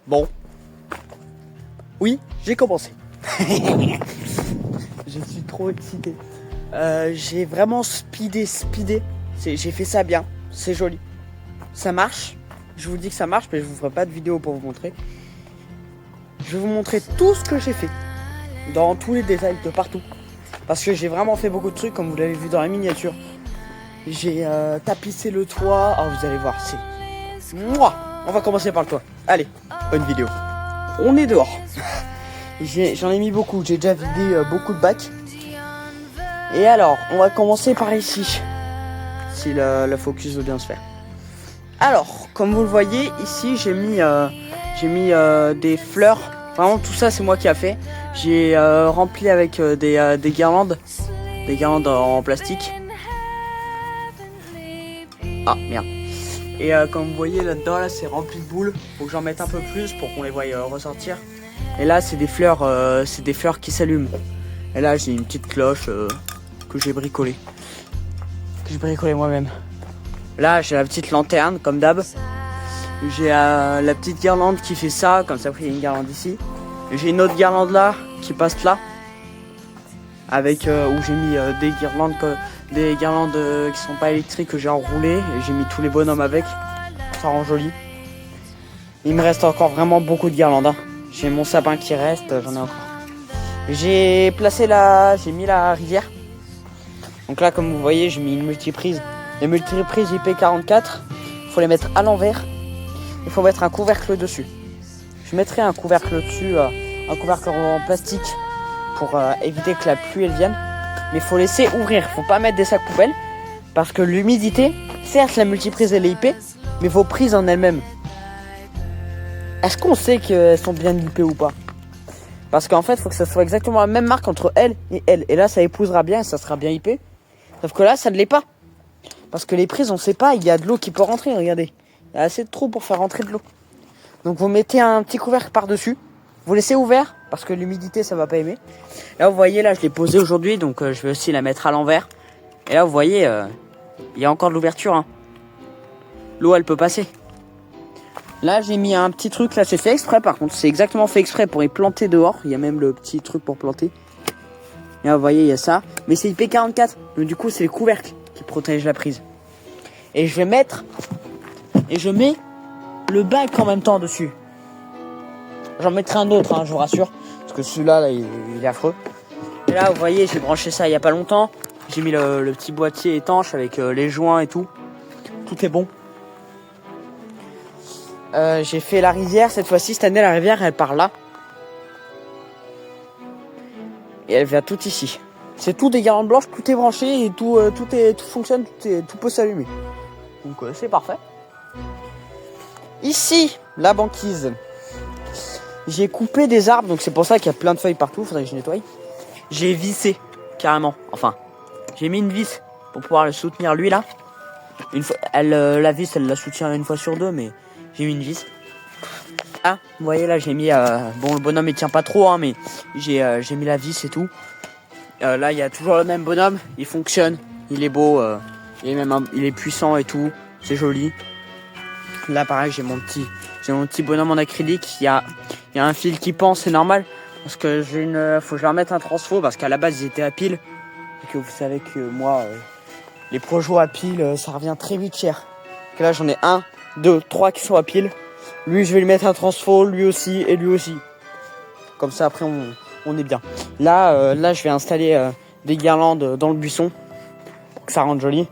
Bon. Oui, j'ai commencé. Je suis trop excité. J'ai vraiment speedé. J'ai fait ça bien. C'est joli. Ça marche. Je vous dis que ça marche, mais je vous ferai pas de vidéo pour vous montrer. Je vais vous montrer tout ce que j'ai fait. Dans tous les détails, de partout. Parce que j'ai vraiment fait beaucoup de trucs, comme vous l'avez vu dans la miniature. J'ai tapissé le toit. Oh, vous allez voir, c'est... Mouah. On va commencer par le toit. Allez, bonne vidéo. On est dehors. J'en ai mis beaucoup. J'ai déjà vidé beaucoup de bacs. Et alors, on va commencer par ici. Si le focus veut bien se faire. Alors, comme vous le voyez, ici, j'ai mis des fleurs. Vraiment, tout ça, c'est moi qui a fait. J'ai rempli avec des guirlandes. Des guirlandes en plastique. Ah, merde. Et comme vous voyez là-dedans, là, c'est rempli de boules. Faut que j'en mette un peu plus pour qu'on les voie ressortir. Et là, c'est des fleurs qui s'allument. Et là, j'ai une petite cloche que j'ai bricolée. Que j'ai bricolée moi-même. Là, j'ai la petite lanterne, comme d'hab. J'ai la petite guirlande qui fait ça, comme ça, il y a une guirlande ici. J'ai une autre guirlande là, qui passe là. Avec, où j'ai mis des guirlandes qui sont pas électriques que j'ai enroulées. Et j'ai mis tous les bonhommes avec. Ça rend joli. Il me reste encore vraiment beaucoup de guirlandes. Hein. J'ai mon sapin qui reste, j'en ai encore. J'ai mis la rivière. Donc là, comme vous voyez, j'ai mis une multiprise. Les multiprises IP44, il faut les mettre à l'envers. Il faut mettre un couvercle dessus. Je mettrai un couvercle dessus, un couvercle en plastique pour éviter que la pluie elle vienne. Mais il faut laisser ouvrir, il faut pas mettre des sacs poubelles. Parce que l'humidité, certes la multiprise elle est IP, mais vos prises en elles-mêmes. Est-ce qu'on sait qu'elles sont bien IP ou pas? Parce qu'en fait, il faut que ça soit exactement la même marque entre elle et elle. Et là, ça épousera bien et ça sera bien IP. Sauf que là, ça ne l'est pas. Parce que les prises, on sait pas, il y a de l'eau qui peut rentrer, regardez. Il y a assez de trous pour faire rentrer de l'eau. Donc vous mettez un petit couvercle par-dessus. Vous laissez ouvert, parce que l'humidité, ça va pas aimer. Là, vous voyez, là, je l'ai posée aujourd'hui, donc je vais aussi la mettre à l'envers. Et là, vous voyez, il y a encore de l'ouverture. Hein. L'eau, elle peut passer. Là, j'ai mis un petit truc, là, c'est fait exprès, par contre. C'est exactement fait exprès pour y planter dehors. Il y a même le petit truc pour planter. Et là, vous voyez, il y a ça. Mais c'est IP44, donc du coup, c'est le couvercle qui protège la prise. Et je mets le bac en même temps dessus. J'en mettrai un autre, hein, je vous rassure, parce que celui-là, là, il est affreux. Et là, vous voyez, j'ai branché ça il y a pas longtemps. J'ai mis le petit boîtier étanche avec les joints et tout. Tout est bon. J'ai fait la rivière cette fois-ci. Cette année, la rivière, elle part là. Et elle vient tout ici. C'est tout des guirlandes blanches, tout est branché et tout fonctionne, tout peut s'allumer. Donc c'est parfait. Ici, la banquise. J'ai coupé des arbres, donc c'est pour ça qu'il y a plein de feuilles partout, faudrait que je nettoie. J'ai vissé, carrément. Enfin, j'ai mis une vis pour pouvoir le soutenir lui là. Une fois, la vis, elle la soutient une fois sur deux, mais j'ai mis une vis. Ah, vous voyez là, j'ai mis... bon, le bonhomme il tient pas trop, hein, mais j'ai mis la vis et tout. Là, il y a toujours le même bonhomme, il fonctionne, il est beau, il est puissant et tout, c'est joli. Là, pareil, j'ai mon petit bonhomme en acrylique. Il y a un fil qui pend, c'est normal, parce que faut que je leur mette un transfo, parce qu'à la base ils étaient à pile. Et que vous savez que moi, les projos à pile, ça revient très vite cher. Donc là, j'en ai 1, 2, 3 qui sont à pile. Lui, je vais lui mettre un transfo, lui aussi et lui aussi. Comme ça, après, on est bien. Là, je vais installer des guirlandes dans le buisson pour que ça rende joli.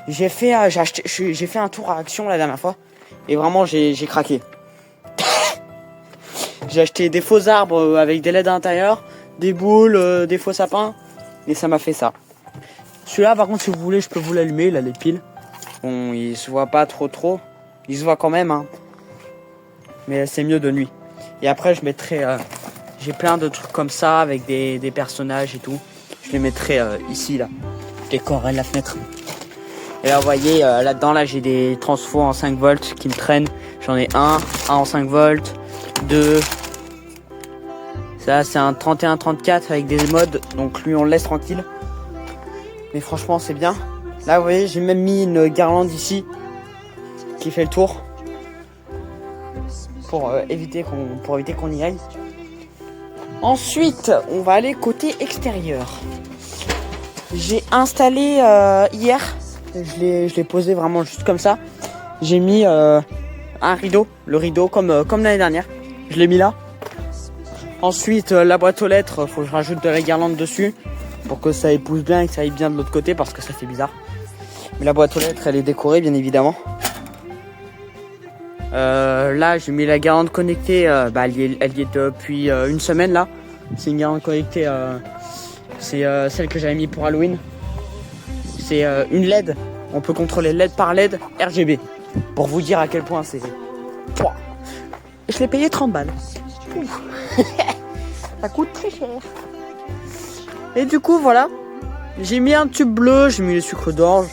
J'ai fait un tour à Action la dernière fois et vraiment j'ai craqué. J'ai acheté des faux arbres avec des LED à l'intérieur, des boules, des faux sapins et ça m'a fait ça. Celui-là, par contre, si vous voulez, je peux vous l'allumer. Là, les piles. Bon, il se voit pas trop. Il se voit quand même, hein. Mais c'est mieux de nuit. Et après, je mettrai... j'ai plein de trucs comme ça, avec des personnages et tout. Je les mettrai ici, là. Je décorerai la fenêtre. Et là, vous voyez, là-dedans, là, j'ai des transfos en 5 volts qui me traînent. J'en ai un en 5 volts, 2. Ça, c'est un 31-34 avec des modes. Donc, lui, on le laisse tranquille. Mais franchement, c'est bien. Là, vous voyez, j'ai même mis une guirlande ici qui fait le tour. pour éviter qu'on y aille. Ensuite, on va aller côté extérieur. J'ai installé hier, je l'ai posé vraiment juste comme ça. J'ai mis un rideau, le rideau comme l'année dernière. Je l'ai mis là. Ensuite, la boîte aux lettres, faut que je rajoute de la guirlande dessus pour que ça épouse bien et que ça aille bien de l'autre côté parce que ça fait bizarre. Mais la boîte aux lettres, elle est décorée bien évidemment. Là, j'ai mis la guirlande connectée. Elle y est depuis une semaine là. C'est une guirlande connectée. C'est celle que j'avais mis pour Halloween. C'est une LED. On peut contrôler LED par LED RGB. Pour vous dire à quel point c'est. Je l'ai payé 30 balles. Ça coûte très cher. Et du coup, voilà. J'ai mis un tube bleu, j'ai mis le sucre d'orge,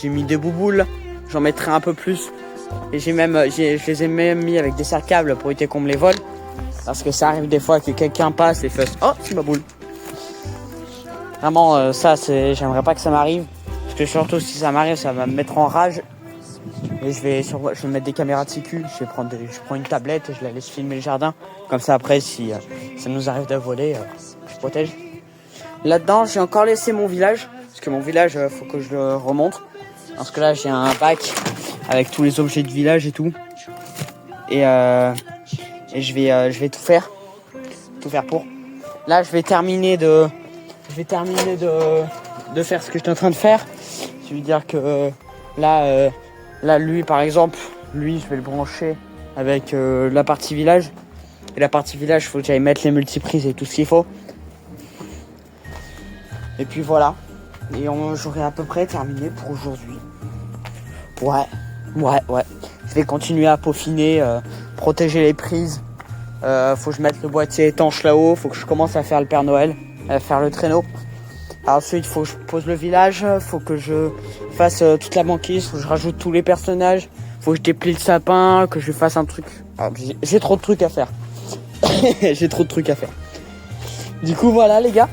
j'ai mis des bouboules. J'en mettrai un peu plus. Et je les ai même mis avec des serre-câbles pour éviter qu'on me les vole. Parce que ça arrive des fois que quelqu'un passe et fait oh, c'est ma boule. Vraiment, j'aimerais pas que ça m'arrive. Parce que surtout si ça m'arrive, ça va me mettre en rage. Et je vais mettre des caméras de sécu. Je prends une tablette et je la laisse filmer le jardin. Comme ça après, si ça nous arrive de voler, je protège. Là-dedans, j'ai encore laissé mon village. Parce que mon village, faut que je le remonte. Parce que là, j'ai un bac avec tous les objets de village et tout. Et je vais tout faire pour. Là, je vais terminer de faire ce que j'étais en train de faire. Je veux dire que là, lui, par exemple, je vais le brancher avec la partie village. Et la partie village, il faut que j'aille mettre les multiprises et tout ce qu'il faut. Et puis voilà. Et j'aurai à peu près terminé pour aujourd'hui. Ouais. Je vais continuer à peaufiner, protéger les prises. Faut que je mette le boîtier étanche là-haut. Faut que je commence à faire le Père Noël, à faire le traîneau. Ensuite, il faut que je pose le village. Faut que je fasse toute la banquise. Faut que je rajoute tous les personnages. Faut que je déplie le sapin, que je fasse un truc. J'ai trop de trucs à faire. J'ai trop de trucs à faire. Du coup, voilà les gars.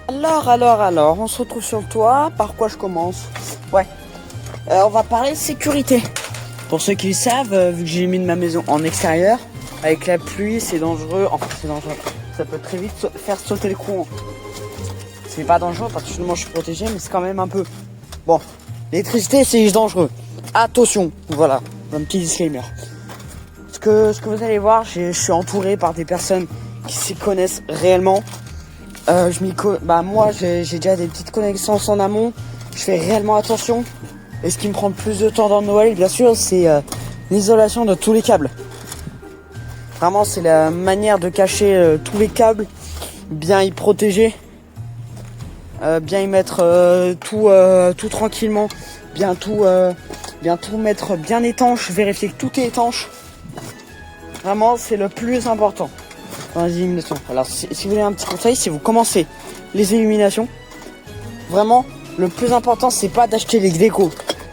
Alors, on se retrouve sur le toit. Par quoi je commence? Ouais. On va parler sécurité. Pour ceux qui le savent, vu que j'ai mis de ma maison en extérieur, avec la pluie, c'est dangereux. Enfin, c'est dangereux. Ça peut très vite faire sauter le courant. C'est pas dangereux parce que moi je suis protégé, mais c'est quand même un peu. Bon, l'électricité c'est dangereux. Attention, voilà, un petit disclaimer. Ce que vous allez voir, je suis entouré par des personnes qui s'y connaissent réellement. Moi j'ai déjà des petites connaissances en amont. Je fais réellement attention. Et ce qui me prend le plus de temps dans Noël, bien sûr, c'est l'isolation de tous les câbles. Vraiment, c'est la manière de cacher tous les câbles, bien y protéger, bien y mettre tout tranquillement, bien tout mettre bien étanche, vérifier que tout est étanche. Vraiment, c'est le plus important dans les illuminations. Alors, si vous voulez un petit conseil, si vous commencez les illuminations, vraiment, le plus important, c'est pas d'acheter les décos,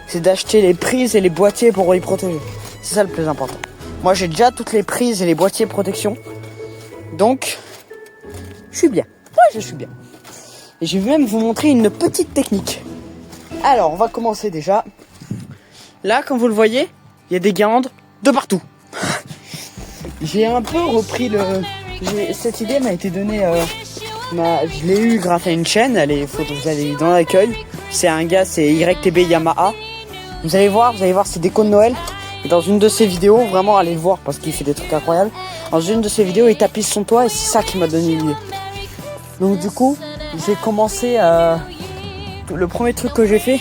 c'est d'acheter les prises et les boîtiers pour y protéger. C'est ça le plus important. Moi, j'ai déjà toutes les prises et les boîtiers protection. Donc, je suis bien. Ouais, je suis bien. Et je vais même vous montrer une petite technique. Alors, on va commencer déjà. Là, comme vous le voyez, il y a des guirlandes de partout. J'ai un peu repris cette idée m'a été donnée... je l'ai eu grâce à une chaîne. Vous allez dans l'accueil. C'est un gars, c'est YTB Yamaha. Vous allez voir ses décos de Noël. Et dans une de ses vidéos, vraiment allez le voir parce qu'il fait des trucs incroyables. Dans une de ses vidéos, il tapisse son toit et c'est ça qui m'a donné l'idée. Donc du coup, j'ai commencé le premier truc que j'ai fait,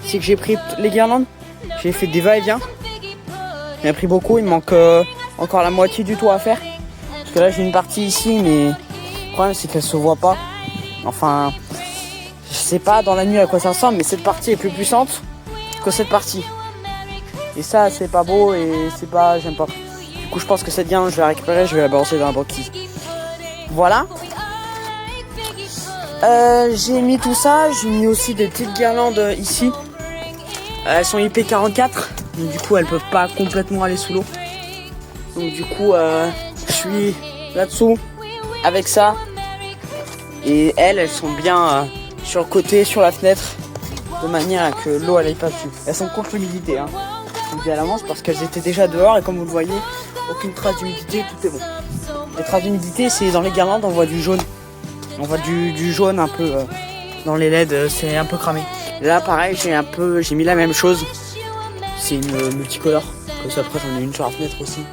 c'est que j'ai pris les guirlandes, j'ai fait des va-et-vient. J'en ai pris beaucoup, il me manque encore la moitié du toit à faire. Parce que là j'ai une partie ici, mais le problème c'est qu'elle se voit pas. Enfin, je sais pas dans la nuit à quoi ça ressemble, mais cette partie est plus puissante que cette partie. Et ça c'est pas beau et j'aime pas. Du coup je pense que cette guirlande je vais la récupérer, je vais la balancer dans la banquise. Voilà. J'ai mis tout ça, j'ai mis aussi des petites guirlandes ici. Elles sont IP44, donc du coup elles peuvent pas complètement aller sous l'eau. Donc du coup je suis là-dessous avec ça. Et elles sont bien sur le côté, sur la fenêtre, de manière à que l'eau elle aille pas dessus. Elles sont contre l'humidité, hein. je vous le dis à l'avance parce qu'elles étaient déjà dehors et comme vous le voyez, aucune trace d'humidité, tout est bon. Les traces d'humidité, c'est dans les guirlandes, on voit du jaune. On voit du jaune un peu dans les LED, c'est un peu cramé. Et là pareil, j'ai mis la même chose. C'est une multicolore. Comme ça après j'en ai une sur la fenêtre aussi.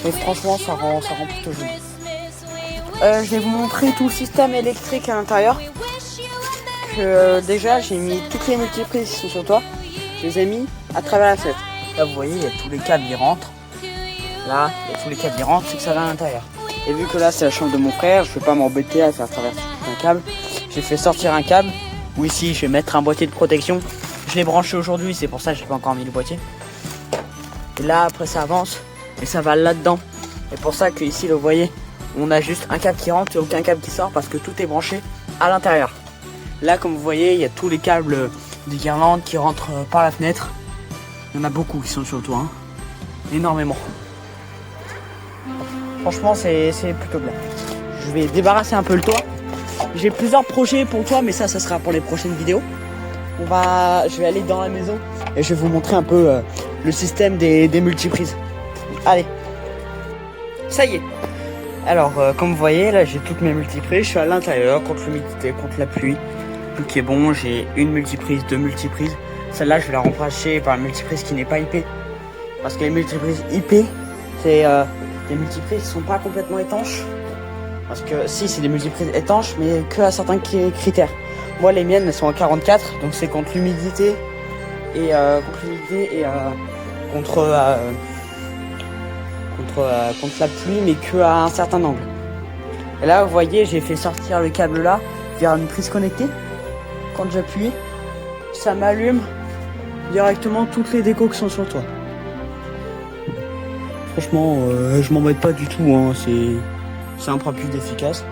Et franchement ça rend plutôt joli. Je vais vous montrer tout le système électrique à l'intérieur. Déjà j'ai mis toutes les multiprises qui sont sur le toit. Je les ai mis à travers la fenêtre. Là vous voyez, il y a tous les câbles qui rentrent. Là, il y a tous les câbles qui rentrent, c'est que ça va à l'intérieur. Et vu que là c'est la chambre de mon frère, je vais pas m'embêter à faire traverser tout un câble. J'ai fait sortir un câble. Où ici je vais mettre un boîtier de protection. Je l'ai branché aujourd'hui, c'est pour ça que j'ai pas encore mis le boîtier. Et là après ça avance et ça va là-dedans. Et pour ça que ici vous voyez, on a juste un câble qui rentre et aucun câble qui sort parce que tout est branché à l'intérieur. Là comme vous voyez, il y a tous les câbles des guirlandes qui rentrent par la fenêtre. Il y en a beaucoup qui sont sur le toit, hein. Énormément. Franchement c'est plutôt bien. Je vais débarrasser un peu le toit. J'ai plusieurs projets pour le toit, mais ça sera pour les prochaines vidéos. Je vais aller dans la maison et je vais vous montrer un peu le système des multiprises. Allez, ça y est. Alors comme vous voyez, là j'ai toutes mes multiprises. Je suis à l'intérieur contre l'humidité, contre la pluie. Tout qui est bon, j'ai une multiprise, deux multiprises. Celle-là je vais la remplacer par une multiprise qui n'est pas IP. Parce que les multiprises IP, c'est des multiprises qui sont pas complètement étanches. Parce que si c'est des multiprises étanches, mais que à certains critères. Moi les miennes elles sont à 44, donc c'est contre l'humidité et contre la pluie, mais que à un certain angle. Et là vous voyez, j'ai fait sortir le câble là vers une prise connectée. Quand j'appuie, ça m'allume directement toutes les décos qui sont sur le toit. Franchement, je m'embête pas du tout, hein. C'est un peu plus efficace.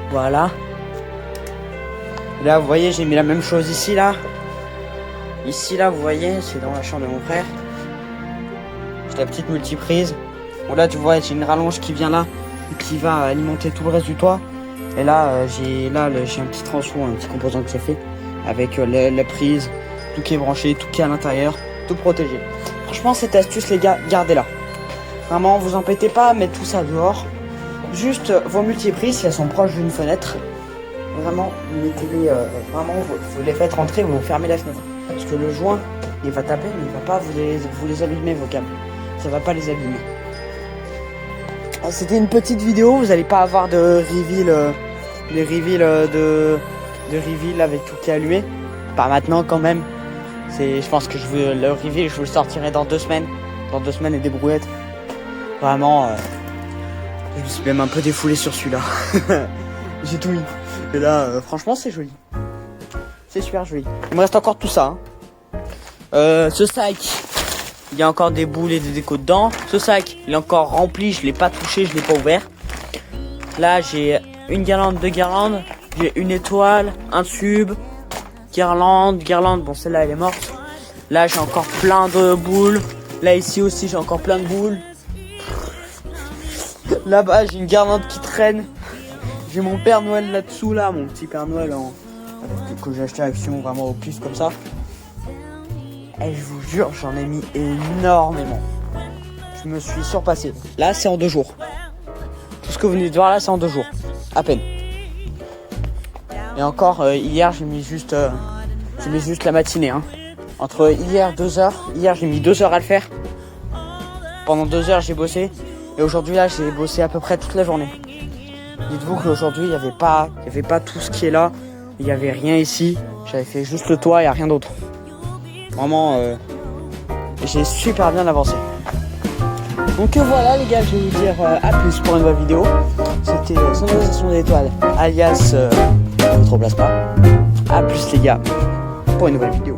Voilà. Et là vous voyez, j'ai mis la même chose ici là. Ici là vous voyez, c'est dans la chambre de mon frère. J'ai la petite multiprise. Bon là tu vois, j'ai une rallonge qui vient là et qui va alimenter tout le reste du toit. Et là j'ai un petit transfo, un petit composant que j'ai fait avec la prise, tout qui est branché, tout qui est à l'intérieur, tout protégé. Franchement cette astuce les gars, gardez-la. Vraiment, vous embêtez pas à mettre tout ça dehors. Juste vos multiprises, si elles sont proches d'une fenêtre, vraiment, mettez-les, vraiment, vous les faites rentrer, vous fermez la fenêtre. Parce que le joint, il va taper, mais il va pas vous les abîmer, vos câbles. Ça va pas les abîmer. C'était une petite vidéo, vous n'allez pas avoir de reveal, de reveal avec tout qui est allumé. Pas maintenant quand même. Je pense que le reveal, je vous le sortirai dans 2 semaines. Dans 2 semaines et des brouettes. Vraiment, je me suis même un peu défoulé sur celui-là. J'ai tout mis. Et là, franchement, c'est joli. C'est super joli. Il me reste encore tout ça. Hein. Ce sac, il y a encore des boules et des décos dedans. Ce sac, il est encore rempli. Je l'ai pas touché, je l'ai pas ouvert. Là, j'ai une guirlande, 2 guirlandes. J'ai une étoile, un tube, guirlande. Bon, celle-là, elle est morte. Là, j'ai encore plein de boules. Là, ici aussi, j'ai encore plein de boules. Là-bas, j'ai une guirlande qui traîne. J'ai mon Père Noël là-dessous, là, mon petit Père Noël que j'ai acheté à Action, vraiment au plus comme ça. Et je vous jure, j'en ai mis énormément. Je me suis surpassé. Là, c'est en 2 jours. Tout ce que vous venez de voir là, c'est en 2 jours. À peine. Et encore, hier, j'ai mis juste la matinée. Hein. Entre hier, 2 heures. Hier, j'ai mis 2 heures à le faire. Pendant 2 heures, j'ai bossé. Et aujourd'hui, là, j'ai bossé à peu près toute la journée. Dites-vous qu'aujourd'hui, il n'y avait pas tout ce qui est là. Il n'y avait rien ici. J'avais fait juste le toit et rien d'autre. Vraiment, j'ai super bien avancé. Donc voilà les gars, je vais vous dire à plus pour une nouvelle vidéo. C'était Sonorisation d'étoiles, alias votre plasma. À plus les gars, pour une nouvelle vidéo.